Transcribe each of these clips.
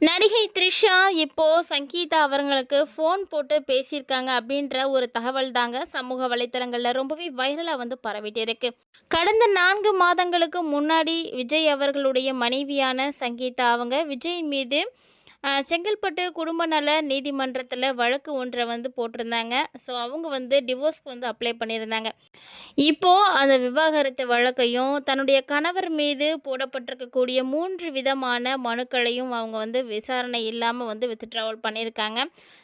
நடிகை த்ரிஷா இப்போ சங்கீதா அவர்களுக்கு ஃபோன் போட்டு பேசியிருக்காங்க அப்படின்ற ஒரு தகவல் தாங்க சமூக வலைத்தளங்கள்ல ரொம்பவே வைரலாக வந்து பரவிட்டு இருக்கு. கடந்த 4 மாதங்களுக்கு முன்னாடி விஜய் அவர்களுடைய மனைவியான சங்கீதா அவங்க விஜய் மீது செங்கல்பட்டு குடும்ப நல நீதிமன்றத்தில் வழக்கு ஒன்றை வந்து போட்டிருந்தாங்க. ஸோ அவங்க வந்து டிவோர்ஸ்க்கு வந்து அப்ளை பண்ணியிருந்தாங்க. இப்போ அந்த விவாகரத்து வழக்கையும் தன்னுடைய கணவர் மீது போடப்பட்டிருக்கக்கூடிய 3 விதமான மனுக்களையும் அவங்க வந்து விசாரணை இல்லாமல் வந்து வித்ட்ராவல் பண்ணியிருக்காங்க.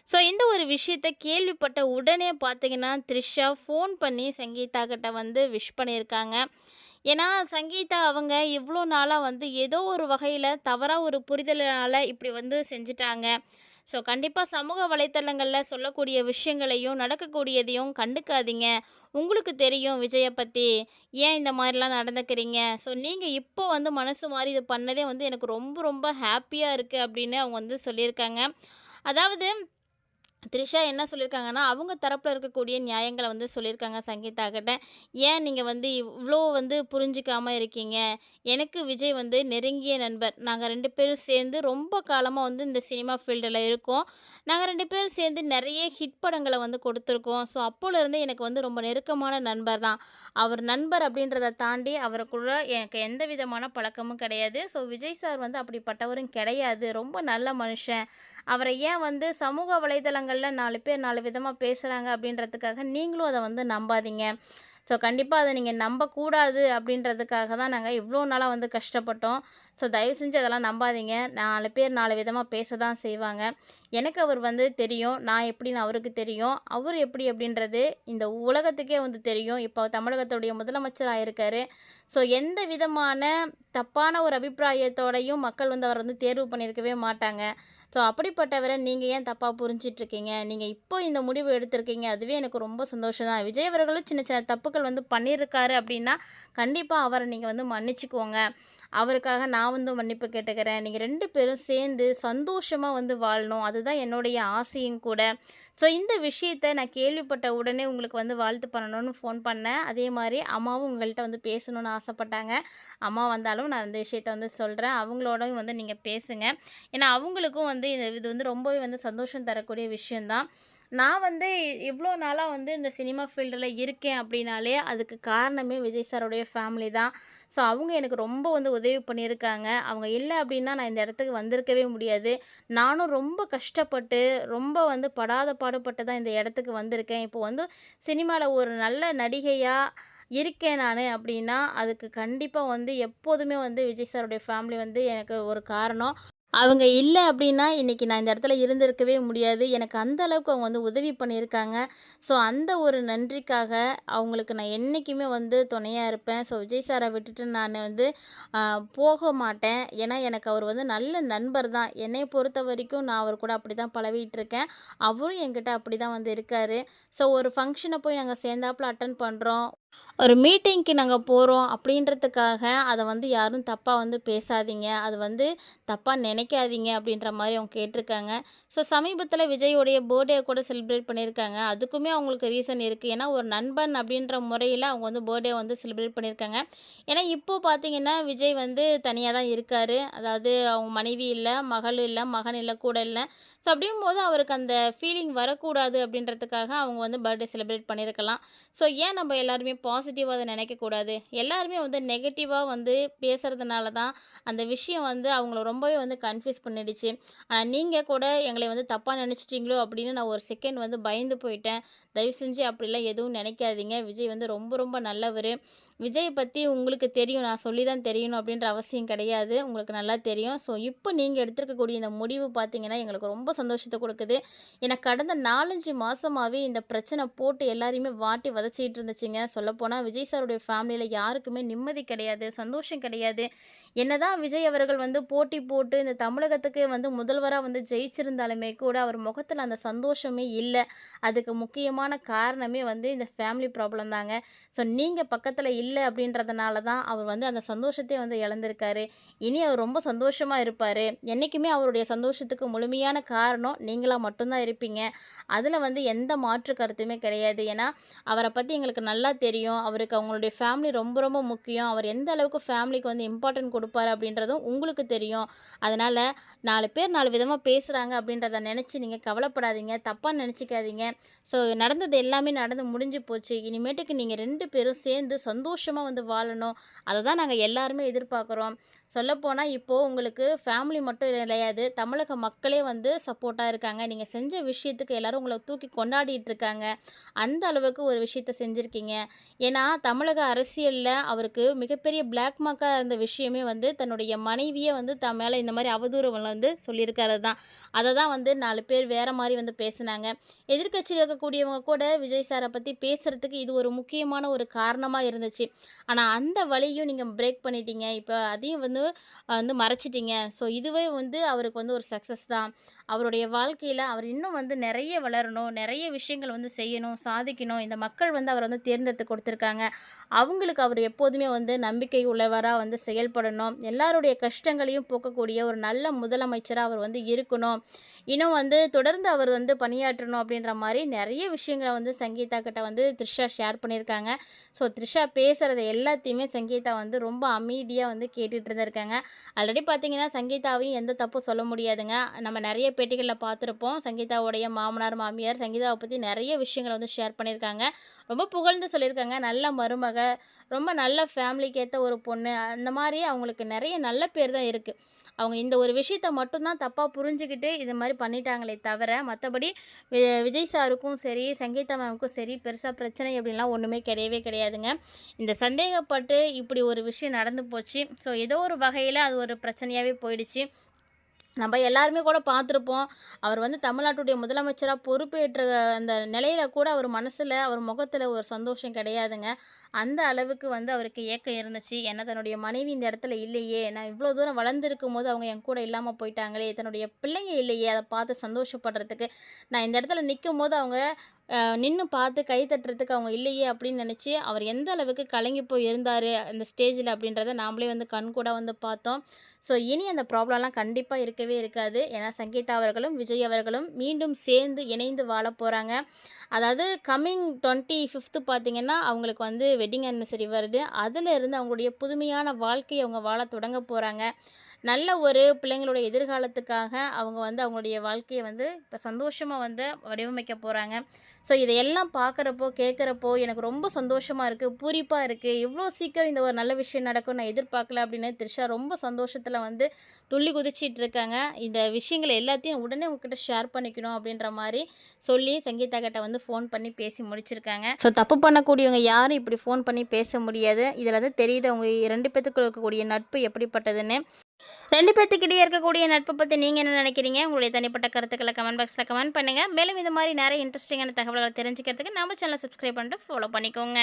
ஸோ இந்த ஒரு விஷயத்தை கேள்விப்பட்ட உடனே பார்த்தீங்கன்னா த்ரிஷா ஃபோன் பண்ணி சங்கீதா கிட்ட வந்து விஷ் பண்ணியிருக்காங்க. ஏன்னா சங்கீதா அவங்க இவ்வளோ நாளாக வந்து ஏதோ ஒரு வகையில் தவறாக ஒரு புரிதலால் இப்படி வந்து செஞ்சுட்டாங்க. ஸோ கண்டிப்பாக சமூக வலைத்தளங்களில் சொல்லக்கூடிய விஷயங்களையும் நடக்கக்கூடியதையும் கண்டுக்காதீங்க. உங்களுக்கு தெரியும் விஜயை பற்றி, ஏன் இந்த மாதிரிலாம் நடந்துக்கிறீங்க? ஸோ நீங்கள் இப்போ வந்து மனசு மாறி இது பண்ணதே வந்து எனக்கு ரொம்ப ரொம்ப ஹாப்பியாக இருக்குது அப்படின்னு அவங்க வந்து சொல்லியிருக்காங்க. அதாவது த்ரிஷா என்ன சொல்லியிருக்காங்கன்னா, அவங்க தரப்புல இருக்கக்கூடிய நியாயங்கள வந்து சொல்லியிருக்காங்க சங்கீதா கிட்ட. "ஏன் நீங்க வந்து இவ்ளோ வந்து புரிஞ்சுக்காம இருக்கீங்க? எனக்கு விஜய் வந்து நெருங்கிய நண்பர். நாங்க 2 பேரும் சேர்ந்து ரொம்ப காலமா வந்து இந்த சினிமா ஃபீல்டுல இருக்கோம். நாங்க 2 பேரும் சேர்ந்து நெறைய ஹிட் படங்கள வந்து கொடுத்துருக்கோம். ஸோ அப்போலேருந்தே எனக்கு வந்து ரொம்ப நெருக்கமான நண்பர் தான். அவர் நண்பர் அப்படின்றத தாண்டி அவருக்குள்ள எனக்கு எந்த விதமான பழக்கமும் கிடையாது. ஸோ விஜய் சார் வந்து அப்படிப்பட்டவரும் கிடையாது. ரொம்ப நல்ல மனுஷன். அவரை ஏன் வந்து சமூக வலைதளங்கள்ல 4 பேர் 4 விதமா பேசுறாங்க அப்படின்றதுக்காக நீங்களும் அத வந்து நம்பாதீங்க. ஸோ கண்டிப்பா அத நீங்க நம்பக்கூடாது அப்படின்றதுக்காக தான் நாங்க இவ்ளோ நாளா வந்து கஷ்டப்பட்டோம். ஸோ தயவு செஞ்சு அதெல்லாம் நம்பாதீங்க. 4 பேர் 4 விதமா பேச தான் செய்வாங்க. எனக்கு அவர் வந்து தெரியும். நான் எப்படின்னு அவருக்கு தெரியும். அவரு எப்படி அப்படின்றது இந்த உலகத்துக்கே வந்து தெரியும். இப்போ தமிழகத்துடைய முதலமைச்சரா இருக்காரு. ஸோ எந்த விதமான தப்பான ஒரு அபிப்பிராயத்தோடையும் மக்கள் வந்து அவர வந்து தேர்வு பண்ணியிருக்கவே மாட்டாங்க. ஸோ அப்படிப்பட்டவரை நீங்கள் ஏன் தப்பாக புரிஞ்சிட்ருக்கீங்க? நீங்கள் இப்போ இந்த முடிவு எடுத்திருக்கீங்க. அதுவே எனக்கு ரொம்ப சந்தோஷம் தான். விஜய் அவர்களும் சின்ன சின்ன தப்புக்கள் வந்து பண்ணியிருக்காரு அப்படின்னா, கண்டிப்பாக அவரை நீங்கள் வந்து மன்னிச்சுக்கோங்க. அவருக்காக நான் வந்து மன்னிப்பு கேட்டுக்கிறேன். நீங்க 2 பேரும் சேர்ந்து சந்தோஷமா வந்து வாழணும். அதுதான் என்னுடைய ஆசையும் கூட. ஸோ இந்த விஷயத்த நான் கேள்விப்பட்ட உடனே உங்களுக்கு வந்து வாழ்த்து பண்ணணும்னு ஃபோன் பண்ணேன். அதே மாரி அம்மாவும் உங்கள்ட்ட வந்து பேசணும்னு ஆசைப்பட்டாங்க. அம்மா வந்தாலும் நான் இந்த விஷயத்த வந்து சொல்றேன். அவங்களோடயும் வந்து நீங்க பேசுங்க. ஏன்னா அவங்களுக்கும் வந்து இது வந்து ரொம்பவே வந்து சந்தோஷம் தரக்கூடிய விஷயம் தான். நான் வந்து இவ்வளோ நாளா வந்து இந்த சினிமா ஃபீல்டில இருக்கேன் அப்படின்னாலே, அதுக்கு காரணமே விஜய் சாருடைய ஃபேமிலி தான். ஸோ அவங்க எனக்கு ரொம்ப வந்து உதவி பண்ணியிருக்காங்க. அவங்க இல்ல அப்படின்னா நான் இந்த இடத்துக்கு வந்திருக்கவே முடியாது. நானும் ரொம்ப கஷ்டப்பட்டு, ரொம்ப வந்து படாத பாடுபட்டு தான் இந்த இடத்துக்கு வந்திருக்கேன். இப்போ வந்து சினிமால ஒரு நல்ல நடிகையா இருக்கேன் நானு அப்படின்னா, அதுக்கு கண்டிப்பா வந்து எப்போதுமே வந்து விஜய் சாருடைய ஃபேமிலி வந்து எனக்கு ஒரு காரணம். அவங்க இல்ல அப்டின்னா, இன்னைக்கு நான் இந்த இடத்துல இருந்திருக்கவே முடியாது. எனக்கு அந்த அளவுக்கு அவங்க வந்து உதவி பண்ணியிருக்காங்க. ஸோ, அந்த ஒரு நன்றிக்காக அவங்களுக்கு நான் என்னைக்குமே வந்து துணையா இருப்பேன். ஸோ, விஜய் சார விட்டுட்டு நான் வந்து அ போக மாட்டேன். ஏன்னா, எனக்கு அவர் வந்து நல்ல நண்பர் தான். என்னைய பொறுத்தவரைக்கும் நான் அவர் கூட அப்படி தான் பழகிட்டுருக்கேன். அவரும் என்கிட்ட அப்படி தான் வந்து இருக்காரு. ஸோ, ஒரு ஃபங்ஷன போய் நாங்க சேர்ந்தாப்புல அட்டெண்ட் பண்றோம். ஒரு மீட்டிங்க்கு நாங்க போறோம் அப்படின்றதுக்காக, அத வந்து யாரும் தப்பா வந்து பேசாதீங்க. அது வந்து தப்பா நினைக்காதீங்க அப்படின்ற மாரி அவங்க கேட்டிருக்காங்க. ஸோ சமீபத்தில விஜயோடைய பர்த்டே கூட செலிப்ரேட் பண்ணியிருக்காங்க. அதுக்குமே அவங்களுக்கு ரீசன் இருக்கு. ஏன்னா ஒரு நண்பன் அப்படின்ற முறையில அவங்க வந்து பர்த்டே வந்து செலிப்ரேட் பண்ணியிருக்காங்க. ஏன்னா இப்போ பார்த்தீங்கன்னா, விஜய் வந்து தனியா தான் இருக்காரு. அதாவது அவங்க மனைவி இல்ல, மகள் இல்ல, மகன் இல்ல, கூட இல்ல. ஸோ அப்படிங்கும்போது அவருக்கு அந்த ஃபீலிங் வரக்கூடாது அப்படின்றதுக்காக அவங்க வந்து பர்த்டே செலிப்ரேட் பண்ணியிருக்கலாம். ஸோ ஏன் நம்ம எல்லாருமே பாசிட்டிவாக அத நினைக்கக்கூடாது? எல்லாருமே வந்து நெகட்டிவா வந்து பேசுறதுனால தான் அந்த விஷயம் வந்து அவங்கள ரொம்பவே வந்து கன்ஃப்யூஸ் பண்ணிடுச்சு. ஆனா நீங்க கூட எங்களை வந்து தப்பா நினைச்சிட்டீங்களோ அப்படின்னு நான் ஒரு செகண்ட் வந்து பயந்து போயிட்டேன். தயவு செஞ்சு அப்படிலாம் எதுவும் நினைக்காதீங்க. விஜய் வந்து ரொம்ப ரொம்ப நல்லவரு. விஜய பத்தி உங்களுக்கு தெரியும். நான் சொல்லி தான் தெரியணும் அப்படின்ற அவசியம் கிடையாது. உங்களுக்கு நல்லா தெரியும். ஸோ இப்போ நீங்க எடுத்திருக்கக்கூடிய இந்த முடிவு பார்த்தீங்கன்னா, எங்களுக்கு ரொம்ப சந்தோஷத்த குடுக்குது. ஏன்னா கடந்த 4, 5 மாசமாவே இந்த பிரச்சனை போட்டு எல்லாரையுமே வாட்டி வதச்சிட்டு இருந்துச்சுங்க. சொல்லப்போனா விஜய் சாருடைய ஃபேமிலியில யாருக்குமே நிம்மதி கிடையாது, சந்தோஷம் கிடையாது. என்னதான் விஜய் அவர்கள் வந்து போட்டி போட்டு இந்த தமிழகத்துக்கு வந்து முதல்வரா வந்து ஜெயிச்சிருந்தாலுமே கூட, அவர் முகத்துல அந்த சந்தோஷமே இல்ல. அதுக்கு முக்கியமான காரணமே வந்து இந்த ஃபேமிலி ப்ராப்ளம் தாங்க. ஸோ நீங்க பக்கத்துல இல்ல இல்ல அப்படின்றதுனால தான் அவர் வந்து அந்த சந்தோஷத்தையே வந்து இழந்திருக்காரு. இனி அவர் ரொம்ப சந்தோஷமா இருப்பாரு. என்னைக்குமே அவருடைய சந்தோஷத்துக்கு முழுமையான காரணம் நீங்களா மட்டும் தான் இருப்பீங்க. அதில வந்து எந்த மாற்று கருத்துமே கிடையாது. ஏன்னா, அவர பத்தி எங்களுக்கு நல்லா தெரியும். அவருக்கு அவங்களுடைய ஃபேமிலி ரொம்ப ரொம்ப முக்கியம். அவர் எந்த அளவுக்கு ஃபேமிலிக்கு வந்து இம்பார்ட்டன்ட் குடுப்பாரு அப்படின்றதும் உங்களுக்கு தெரியும். அதனால 4 பேர் 4 விதமா பேசுறாங்க அப்படின்றத நெனச்சு நீங்க கவலைப்படாதீங்க. தப்பா நெனச்சுக்காதீங்க. ஸோ நடந்தது எல்லாமே நடந்து முடிஞ்சு போச்சு. இனிமேட்டுக்கு நீங்க 2 பேரும் சேர்ந்து சந்தோஷமா வந்து வாழணும். அத தான் நாங்க எல்லாருமே எதிர்பார்க்குறோம். சொல்லப்போனா இப்போ உங்களுக்கு ஃபேமிலி மட்டும் கிடையாது. தமிழக மக்களே வந்து சப்போர்ட்டா இருக்காங்க. நீங்க செஞ்ச விஷயத்துக்கு எல்லாரும் உங்கள தூக்கி கொண்டாடிட்டு இருக்காங்க. அந்த அளவுக்கு ஒரு விஷயத்த செஞ்சிருக்கீங்க. ஏன்னா, தமிழக அரசியல்ல அவருக்கு மிகப்பெரிய பிளாக் மார்க்கா இருந்த விஷயமே வந்து தன்னுடைய மனைவியே வந்து தன் மேல இந்த மாரி அவதூறுகள வந்து சொல்லியிருக்கிறது தான். அத தான் வந்து 4 பேர் வேற மாரி வந்து பேசுனாங்க. எதிர்க்கட்சியில இருக்கக்கூடியவங்க கூட விஜய் சார பத்தி பேசுறதுக்கு இது ஒரு முக்கியமான ஒரு காரணமா இருந்துச்சு. ஆனா, அந்த வழியும் நீங்க பிரேக் பண்ணிட்டீங்க. இப்ப அதையும் வந்து மறைச்சிட்டீங்க. ஸோ இதுவே வந்து அவருக்கு வந்து ஒரு சக்சஸ் தான். அவருடைய வாழ்க்கையில அவர் இன்னும் வந்து நெறைய வளரணும், நெறைய விஷயங்கள் வந்து செய்யணும், சாதிக்கணும். இந்த மக்கள் வந்து அவர வந்து தேர்ந்தெடுத்து கொடுத்துருக்காங்க. அவங்களுக்கு அவர் எப்போதுமே வந்து நம்பிக்கை உள்ளவரா வந்து செயல்படணும். எல்லாருடைய கஷ்டங்களையும் போக்கக்கூடிய ஒரு நல்ல முதலமைச்சரா அவர் வந்து இருக்கணும். இன்னும் வந்து தொடர்ந்து அவர் வந்து பணியாற்றணும் அப்படின்ற மாரி நெறைய விஷயங்கள வந்து சங்கீதா கிட்ட வந்து த்ரிஷா ஷேர் பண்ணியிருக்காங்க. ஸோ த்ரிஷா பேசுறத எல்லாத்தையுமே சங்கீதா வந்து ரொம்ப அமைதியா வந்து கேட்டுட்டு இருந்திருக்காங்க. ஆல்ரெடி பார்த்தீங்கன்னா, சங்கீதாவையும் எந்த தப்பும் சொல்ல முடியாதுங்க. நம்ம நெறைய பேட்டிகள்ல பார்த்துருப்போம். சங்கீதாவுடைய மாமனார், மாமியார் சங்கீதாவ பத்தி நெறைய விஷயங்கள வந்து ஷேர் பண்ணியிருக்காங்க. ரொம்ப புகழ்ந்து சொல்லியிருக்காங்க. நல்ல மருமக, ரொம்ப நல்ல ஃபேமிலிக்கு ஏத்த ஒரு பொண்ணு. அந்த மாரி அவங்களுக்கு நெறைய நல்ல பேர் தான் இருக்கு. அவங்க இந்த ஒரு விஷயத்த மட்டும் தான் தப்பா புரிஞ்சுகிட்டு இது மாரி பண்ணிட்டாங்களே தவிர, மத்தபடி விஜய் சாருக்கும் சரி, சங்கீதா மேமுக்கும் சரி, பெருசா பிரச்சனை அப்படின்லாம் ஒண்ணுமே கிடையவே கிடையாதுங்க. இந்த சந்தேகப்பட்டு இப்படி ஒரு விஷயம் நடந்து போச்சு. ஸோ ஏதோ ஒரு வகையில அது ஒரு பிரச்சனையாவே போயிடுச்சு. நம்ம எல்லாருமே கூட பார்த்துருப்போம். அவர் வந்து தமிழ்நாட்டுடைய முதலமைச்சரா பொறுப்பேற்ற அந்த நிலையில கூட அவர் மனசுல, அவர் முகத்துல ஒரு சந்தோஷம் கிடையாதுங்க. அந்த அளவுக்கு வந்து அவருக்கு ஏக்கம் இருந்துச்சு. ஏன்னா தன்னுடைய மனைவி இந்த இடத்துல இல்லையே! நான் இவ்ளோ தூரம் வளர்ந்திருக்கும்போது அவங்க என் கூட இல்லாம போயிட்டாங்களே! தன்னுடைய பிள்ளைங்க இல்லையே! அத பார்த்து சந்தோஷப்படுறதுக்கு. நான் இந்த இடத்துல நிக்கும்போது அவங்க நின்னு பார்த்து கை தட்டுறதுக்கு அவங்க இல்லையே! அப்படின்னு நினைச்சு, அவர் எந்த அளவுக்கு கலங்கி போய் இருந்தாரு அந்த ஸ்டேஜ்ல அப்படின்றத நாமளே வந்து கண்கூடா வந்து பார்த்தோம். ஸோ இனி அந்த ப்ராப்ளம்லாம் கண்டிப்பா இருக்கவே இருக்காது. ஏன்னா சங்கீதா அவர்களும், விஜய் அவர்களும் மீண்டும் சேர்ந்து இணைந்து வாழப் போறாங்க. அதாவது கம்மிங் 25த் பார்த்தீங்கன்னா, அவங்களுக்கு வந்து வெட்டிங் ஆனிவர்சரி வருது. அதிலிருந்து அவங்களுடைய புதுமையான வாழ்க்கைய அவங்க வாழத் தொடங்க போறாங்க. நல்ல ஒரு பிள்ளைங்களுடைய எதிர்காலத்துக்காக அவங்க வந்து அவங்களுடைய வாழ்க்கைய வந்து இப்ப சந்தோஷமா வந்து வடிவமைக்க போறாங்க. ஸோ இதையெல்லாம் பார்க்குறப்போ, கேட்குறப்போ எனக்கு ரொம்ப சந்தோஷமா இருக்கு, பூரிப்பா இருக்கு. இவ்ளோ சீக்கிரம் இந்த ஒரு நல்ல விஷயம் நடக்கும்னு நான் எதிர்பார்க்கல அப்படின்னு த்ரிஷா ரொம்ப சந்தோஷத்துல வந்து துள்ளி குதிச்சிட்டு இருக்காங்க. இந்த விஷயங்கள எல்லாத்தையும் உடனே உங்ககிட்ட ஷேர் பண்ணிக்கணும் அப்படின்ற மாரி சொல்லி சங்கீதா கிட்ட வந்து ஃபோன் பண்ணி பேசி முடிச்சிருக்காங்க. ஸோ தப்பு பண்ணக்கூடியவங்க யாரும் இப்படி ஃபோன் பண்ணி பேச முடியாது. இதுல வந்து தெரியுது அவங்க 2 பேத்துக்குள்ள இருக்கக்கூடிய நட்பு எப்படிப்பட்டதுன்னு. 2 பேத்துக்கிட்டயே இருக்கக்கூடிய நட்ப பத்தி நீங்க என்ன நினைக்கிறீங்க? உங்களுடைய தனிப்பட்ட கருத்துக்கள கமெண்ட் பாக்ஸ்ல கமெண்ட் பண்ணுங்க. மேலும் இந்த மாரி நெறைய இன்ட்ரஸ்டிங்கான தகவல்கள தெரிஞ்சுக்கிறதுக்கு நம்ம சேனல சப்ஸ்கிரைப் பண்ணிட்டு ஃபாலோ பண்ணிக்கோங்க.